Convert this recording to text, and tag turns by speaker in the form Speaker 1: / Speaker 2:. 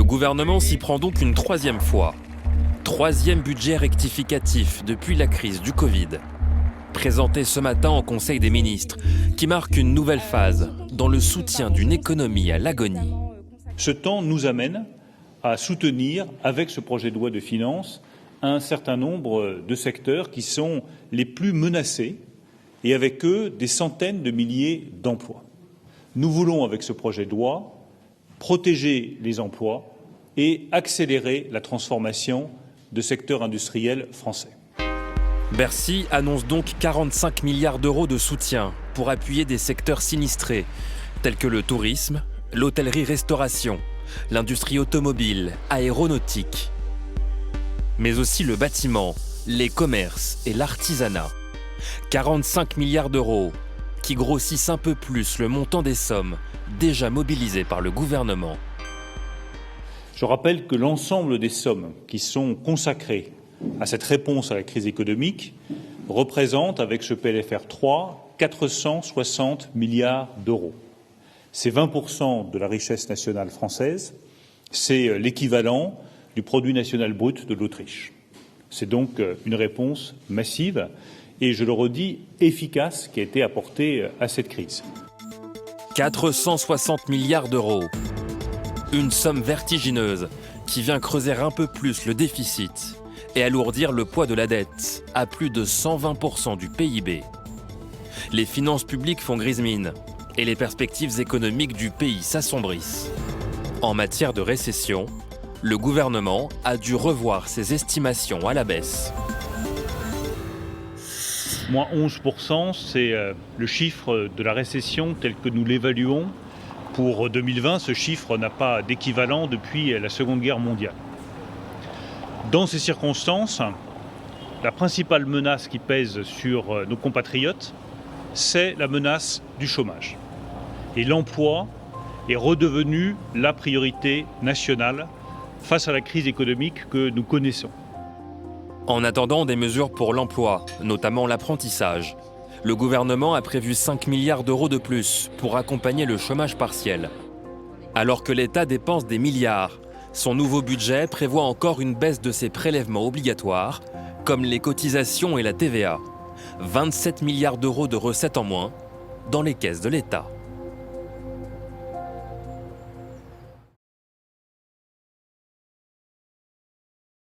Speaker 1: gouvernement s'y prend donc une troisième fois. Troisième budget rectificatif depuis la crise du Covid. Présenté ce matin en Conseil des ministres, qui marque une nouvelle phase dans le soutien d'une économie à l'agonie.
Speaker 2: Ce temps nous amène à soutenir, avec ce projet de loi de finances, un certain nombre de secteurs qui sont les plus menacés et avec eux des centaines de milliers d'emplois. Nous voulons, avec ce projet de loi, protéger les emplois et accélérer la transformation de secteurs industriels français.
Speaker 1: Bercy annonce donc 45 milliards d'euros de soutien pour appuyer des secteurs sinistrés, tels que le tourisme, l'hôtellerie-restauration, l'industrie automobile, aéronautique, mais aussi le bâtiment, les commerces et l'artisanat. 45 milliards d'euros qui grossissent un peu plus le montant des sommes déjà mobilisées par le gouvernement.
Speaker 2: Je rappelle que l'ensemble des sommes qui sont consacrées à cette réponse à la crise économique représente, avec ce PLFR 3, 460 milliards d'euros. C'est 20% de la richesse nationale française, c'est l'équivalent du produit national brut de l'Autriche. C'est donc une réponse massive et, je le redis, efficace qui a été apportée à cette crise.
Speaker 1: 460 milliards d'euros. Une somme vertigineuse qui vient creuser un peu plus le déficit et alourdir le poids de la dette à plus de 120% du PIB. Les finances publiques font grise mine et les perspectives économiques du pays s'assombrissent. En matière de récession, le gouvernement a dû revoir ses estimations à la baisse.
Speaker 2: Moins 11%, c'est le chiffre de la récession tel que nous l'évaluons. Pour 2020, ce chiffre n'a pas d'équivalent depuis la Seconde Guerre mondiale. Dans ces circonstances, la principale menace qui pèse sur nos compatriotes, c'est la menace du chômage. Et l'emploi est redevenu la priorité nationale face à la crise économique que nous connaissons.
Speaker 1: En attendant des mesures pour l'emploi, notamment l'apprentissage, le gouvernement a prévu 5 milliards d'euros de plus pour accompagner le chômage partiel. Alors que l'État dépense des milliards, son nouveau budget prévoit encore une baisse de ses prélèvements obligatoires, comme les cotisations et la TVA. 27 milliards d'euros de recettes en moins dans les caisses de l'État.